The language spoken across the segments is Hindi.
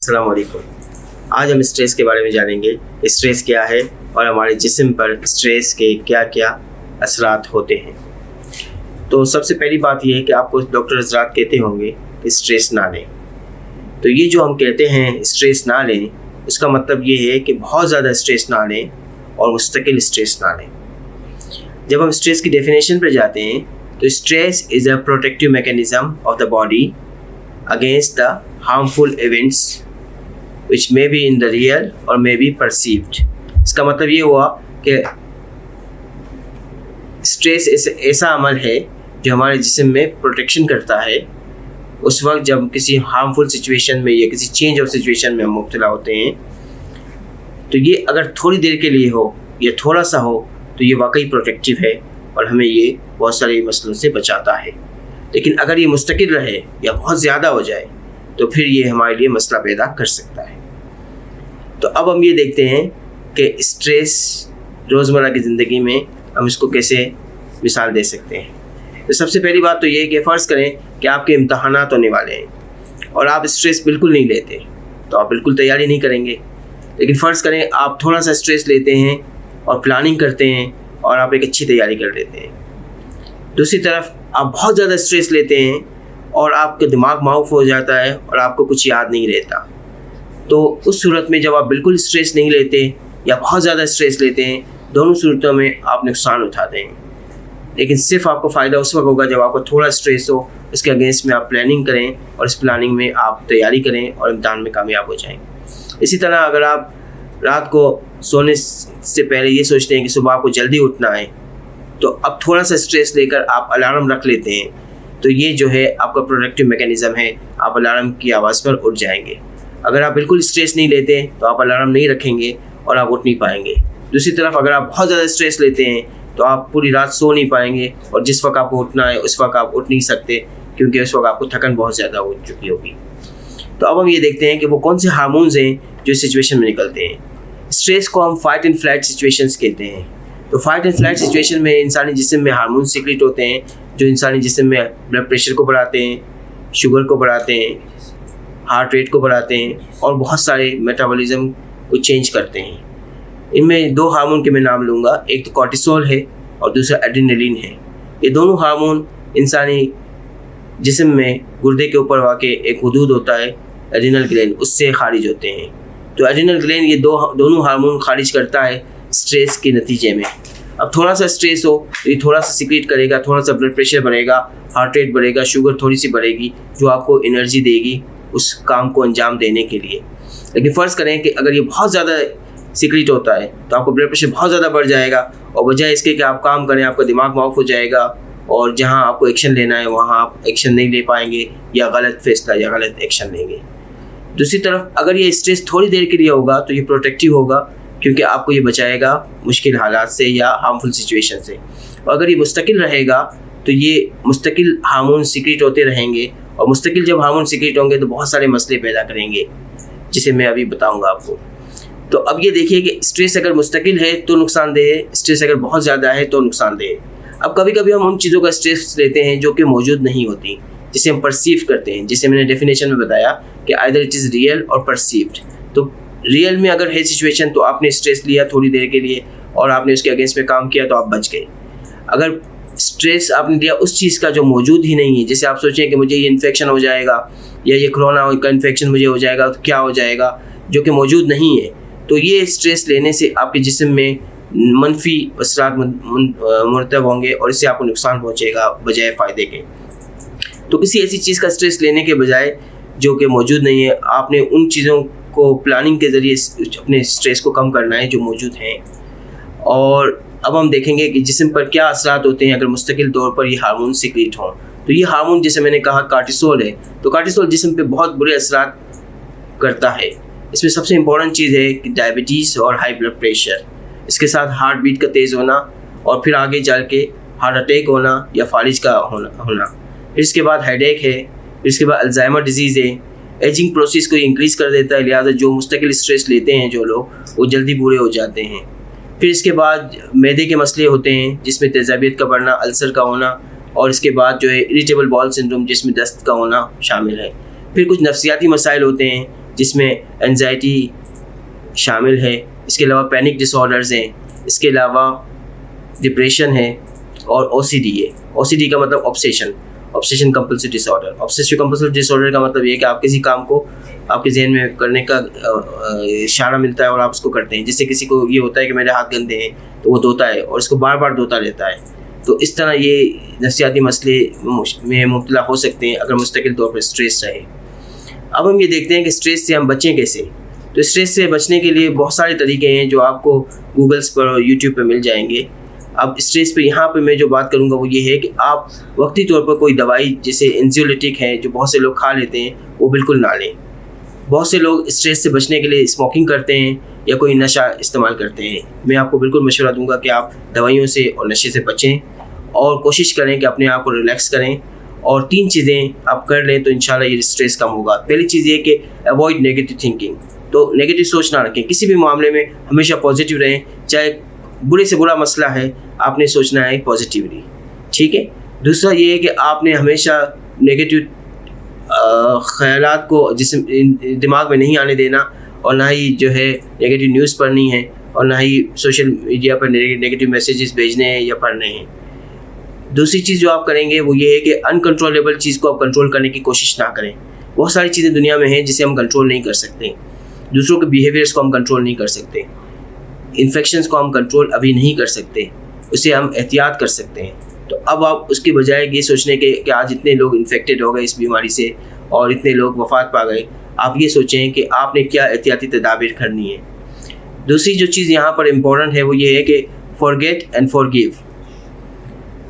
अस्सलाम वालेकुम। आज हम स्ट्रेस के बारे में जानेंगे। स्ट्रेस क्या है और हमारे जिस्म पर स्ट्रेस के क्या क्या असरात होते हैं। तो सबसे पहली बात यह है कि आपको डॉक्टर हज़रात कहते होंगे कि स्ट्रेस ना लें। तो ये जो हम कहते हैं स्ट्रेस ना लें, उसका मतलब ये है कि बहुत ज़्यादा स्ट्रेस ना लें और मुस्तकिल स्ट्रेस ना लें। जब हम स्ट्रेस की डेफिनेशन पर जाते हैं तो stress is a protective mechanism of the body against the harmful events which may be in the real और मे बी परसीव्ड। इसका मतलब ये हुआ कि स्ट्रेस ऐसा अमल है जो हमारे जिस्म में प्रोटेक्शन करता है उस वक्त जब किसी हार्मफुल सिचुएशन में या किसी चेंज ऑफ सिचुएशन में हम मुब्तला होते हैं। तो ये अगर थोड़ी देर के लिए हो या थोड़ा सा हो तो ये वाकई प्रोटेक्टिव है और हमें ये बहुत सारे मसलों से बचाता है। लेकिन अगर ये मुस्तकिल रहे या बहुत ज़्यादा हो जाए तो फिर ये हमारे लिए मसला पैदा कर सकता है। तो अब हम ये देखते हैं कि स्ट्रेस रोज़मर्रा की ज़िंदगी में हम इसको कैसे मिसाल दे सकते हैं। तो सबसे पहली बात तो ये है कि फ़र्ज़ करें कि आपके इम्तहानात होने वाले हैं और आप स्ट्रेस बिल्कुल नहीं लेते, तो आप बिल्कुल तैयारी नहीं करेंगे। लेकिन फ़र्ज़ करें आप थोड़ा सा स्ट्रेस लेते हैं और प्लानिंग करते हैं और आप एक अच्छी तैयारी कर लेते हैं। दूसरी तरफ आप बहुत ज़्यादा स्ट्रेस लेते हैं और आपका दिमाग माऊफ हो जाता है और आपको कुछ याद नहीं रहता। तो उस सूरत में जब आप बिल्कुल स्ट्रेस नहीं लेते या बहुत ज़्यादा स्ट्रेस लेते हैं, दोनों सूरतों में आप नुकसान उठाते हैं। लेकिन सिर्फ आपको फ़ायदा उस वक्त होगा जब आपको थोड़ा स्ट्रेस हो, इसके अगेंस्ट में आप प्लानिंग करें और इस प्लानिंग में आप तैयारी करें और इम्तिहान में कामयाब हो जाएं। इसी तरह अगर आप रात को सोने से पहले ये सोचते हैं कि सुबह आपको जल्दी उठना है, तो अब थोड़ा सा स्ट्रेस लेकर आप अलार्म रख लेते हैं, तो ये जो है आपका प्रोटेक्टिव मैकेनिज़्म है, आप अलार्म की आवाज़ पर उठ जाएंगे। अगर आप बिल्कुल स्ट्रेस नहीं लेते तो आप अलार्म नहीं रखेंगे और आप उठ नहीं पाएंगे। दूसरी तरफ अगर आप बहुत ज़्यादा स्ट्रेस लेते हैं तो आप पूरी रात सो नहीं पाएंगे और जिस वक्त आपको उठना है उस वक्त आप उठ नहीं सकते, क्योंकि उस वक्त आपको थकन बहुत ज़्यादा हो चुकी होगी। तो अब हम ये देखते हैं कि वो कौन से हार्मोन्स हैं जो इस सिचुएशन में निकलते हैं। स्ट्रेस को हम फाइट एंड फ्लाइट सिचुएशंस कहते हैं। तो फाइट एंड फ्लाइट सिचुएशन में इंसानी जिस्म में हार्मोन सीक्रेट होते हैं जो इंसानी जिस्म में ब्लड प्रेशर को बढ़ाते हैं, शुगर को बढ़ाते हैं, हार्ट रेट को बढ़ाते हैं और बहुत सारे मेटाबॉलिज्म को चेंज करते हैं। इनमें दो हार्मोन के मैं नाम लूँगा, एक तो कॉर्टिसोल है और दूसरा एड्रेनलिन है। ये दोनों हार्मोन इंसानी जिस्म में गुर्दे के ऊपर वाक़ एक हदूद होता है एड्रिनल ग्लैंड, उससे खारिज होते हैं। तो एड्रिनल ग्लैंड ये दोनों हार्मोन खारिज करता है स्ट्रेस के नतीजे में। अब थोड़ा सा स्ट्रेस हो तो ये थोड़ा सा सीक्रेट करेगा, थोड़ा सा ब्लड प्रेशर बढ़ेगा, हार्ट रेट बढ़ेगा, शुगर थोड़ी सी बढ़ेगी, जो आपको एनर्जी देगी उस काम को अंजाम देने के लिए। लेकिन फ़र्ज़ करें कि अगर ये बहुत ज़्यादा सीक्रेट होता है तो आपको ब्लड प्रेशर बहुत ज़्यादा बढ़ जाएगा और बजाय इसके कि आप काम करें आपका दिमाग माफ हो जाएगा और जहां आपको एक्शन लेना है वहां आप एक्शन नहीं ले पाएंगे या गलत फैसला या गलत एक्शन लेंगे। दूसरी तरफ अगर ये स्ट्रेस थोड़ी देर के लिए होगा तो ये प्रोटेक्टिव होगा, क्योंकि आपको ये बचाएगा मुश्किल हालात से या हार्मफुल सिचुएशन से। और अगर ये मुस्तकिल रहेगा तो ये मुस्तकिल हार्मोन सीक्रेट होते रहेंगे और मुस्तकिल जब हार्मोन सीक्रेट होंगे तो बहुत सारे मसले पैदा करेंगे, जिसे मैं अभी बताऊंगा आपको। तो अब ये देखिए कि स्ट्रेस अगर मुस्तकिल है तो नुकसानदेह है, स्ट्रेस अगर बहुत ज़्यादा है तो नुकसानदेह है। अब कभी कभी हम उन चीज़ों का स्ट्रेस लेते हैं जो कि मौजूद नहीं होती, जिसे हम परसीव करते हैं, जिसे मैंने डेफिनेशन में बताया कि आइदर इट इज़ रियल और परसीव्ड। तो रियल में अगर है सिचुएशन तो आपने स्ट्रेस लिया थोड़ी देर के लिए और आपने उसके अगेंस्ट में काम किया तो आप बच गए। अगर स्ट्रेस आपने लिया उस चीज़ का जो मौजूद ही नहीं है, जैसे आप सोचें कि मुझे ये इन्फेक्शन हो जाएगा या ये कोरोना का इन्फेक्शन मुझे हो जाएगा तो क्या हो जाएगा, जो कि मौजूद नहीं है, तो ये स्ट्रेस लेने से आपके जिस्म में मनफी असरात मुरतब होंगे और इससे आपको नुकसान पहुँचेगा बजाय फ़ायदे के। तो किसी ऐसी चीज़ का स्ट्रेस लेने के बजाय जो कि मौजूद नहीं है, आपने उन चीज़ों को प्लानिंग के ज़रिए अपने स्ट्रेस को कम करना है जो मौजूद हैं। और अब हम देखेंगे कि जिस्म पर क्या असरात होते हैं अगर मुस्तकिल तौर पर ये हार्मोन सीक्रेट हों। तो ये हार्मोन जैसे मैंने कहा कॉर्टिसोल है, तो कॉर्टिसोल जिस्म पे बहुत बुरे असरात करता है। इसमें सबसे इम्पोर्टेंट चीज़ है कि डायबिटीज़ और हाई ब्लड प्रेशर, इसके साथ हार्ट बीट का तेज़ होना और फिर आगे चल के हार्ट अटैक होना या फालिज का होना। फिर इसके बाद हेडेक है, फिर इसके बाद अल्जाइमर डिजीज़ है। एजिंग प्रोसेस को इंक्रीज़ कर देता है, लिहाजा जो मुस्तकिल स्ट्रेस लेते हैं जो लोग, वो जल्दी बूढ़े हो जाते हैं। फिर इसके बाद मैदे के मसले होते हैं जिसमें तेज़ाबियत का बढ़ना, अल्सर का होना और इसके बाद जो है इरिटेबल बाउल सिंड्रोम जिसमें दस्त का होना शामिल है। फिर कुछ नफ्सियाती मसाइल होते हैं जिसमें एंजाइटी शामिल है, इसके अलावा पैनिक डिसऑर्डर्स हैं, इसके अलावा डिप्रेशन है और OCD है। OCD का मतलब obsession compulsive disorder. Obsessive compulsive disorder का मतलब ये है कि आप किसी काम को आपके जहन में करने का इशारा मिलता है और आप उसको करते हैं। जिससे किसी को ये होता है कि मेरे हाथ गंदे हैं तो वो धोता है और इसको बार बार धोता रहता है। तो इस तरह ये नफ्सियाती मसले में मुब्तला हो सकते हैं अगर मुस्तकिल तौर पर स्ट्रेस रहे। अब हम ये देखते हैं कि स्ट्रेस से हम बचें कैसे। तो स्ट्रेस से बचने के लिए बहुत सारे तरीके हैं जो आपको गूगल्स पर और यूट्यूब पर मिल जाएंगे। अब स्ट्रेस पे यहाँ पे मैं जो बात करूँगा वो ये है कि आप वक्ती तौर पर कोई दवाई जैसे एंजियोलिटिक है जो बहुत से लोग खा लेते हैं वो बिल्कुल ना लें। बहुत से लोग स्ट्रेस से बचने के लिए स्मोकिंग करते हैं या कोई नशा इस्तेमाल करते हैं। मैं आपको बिल्कुल मशवरा दूंगा कि आप दवाइयों से और नशे से बचें और कोशिश करें कि अपने आप को रिलैक्स करें। और 3 चीज़ें आप कर लें तो इंशाल्लाह ये स्ट्रेस कम होगा। पहली चीज़ ये कि अवॉइड नेगेटिव थिंकिंग। तो नेगेटिव सोच ना रखें, किसी भी मामले में हमेशा पॉजिटिव रहें। चाहे बुरे से बुरा मसला है, आपने सोचना है पॉजिटिवली, ठीक है। दूसरा ये है कि आपने हमेशा नेगेटिव ख्यालात को दिमाग में नहीं आने देना और ना ही जो है नेगेटिव न्यूज़ पढ़नी है और ना ही सोशल मीडिया पर नेगेटिव मैसेजेस भेजने हैं या पढ़ने हैं। दूसरी चीज़ जो आप करेंगे वो ये है कि अनकंट्रोलेबल चीज़ को आप कंट्रोल करने की कोशिश ना करें। बहुत सारी चीज़ें दुनिया में हैं जिसे हम कंट्रोल नहीं कर सकते। दूसरों के बिहेवियर्स को हम कंट्रोल नहीं कर सकते, इन्फेक्शंस को हम कंट्रोल अभी नहीं कर सकते, उसे हम एहतियात कर सकते हैं। तो अब आप उसके बजाय ये सोचने के कि आज इतने लोग इन्फेक्टेड हो गए इस बीमारी से और इतने लोग वफ़ात पा गए, आप ये सोचें कि आपने क्या एहतियाती तदाबीर करनी है। दूसरी जो चीज़ यहाँ पर इम्पोर्टेंट है वो ये है कि forget and forgive.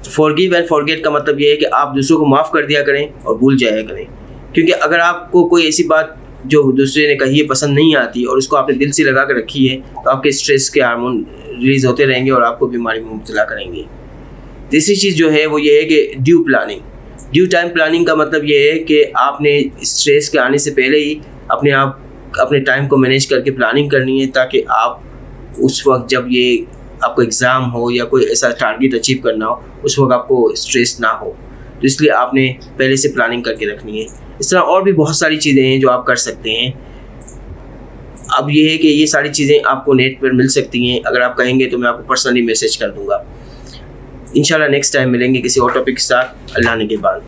Forgive and forget का मतलब ये है कि आप दूसरों को माफ़ कर दिया करें और भूल जाया करें। क्योंकि अगर आपको कोई ऐसी बात जो दूसरे ने कही है पसंद नहीं आती और उसको आपने दिल से लगा कर रखी है तो आपके स्ट्रेस के हार्मोन रिलीज़ होते रहेंगे और आपको बीमारी में मुब्तला करेंगे। तीसरी चीज़ जो है वो ये है कि due planning. Due time planning का मतलब ये है कि आपने स्ट्रेस के आने से पहले ही अपने टाइम को मैनेज करके प्लानिंग करनी है ताकि आप उस वक्त जब ये आपको एग्ज़ाम हो या कोई ऐसा टारगेट अचीव करना हो उस वक्त आपको स्ट्रेस ना हो। तो इसलिए आपने पहले से प्लानिंग करके रखनी है। इस तरह और भी बहुत सारी चीज़ें हैं जो आप कर सकते हैं। अब ये है कि ये सारी चीज़ें आपको नेट पर मिल सकती हैं। अगर आप कहेंगे तो मैं आपको पर्सनली मैसेज कर दूंगा। इंशाल्लाह नेक्स्ट टाइम मिलेंगे किसी और टॉपिक के साथ। अल्लाह ने के बाद।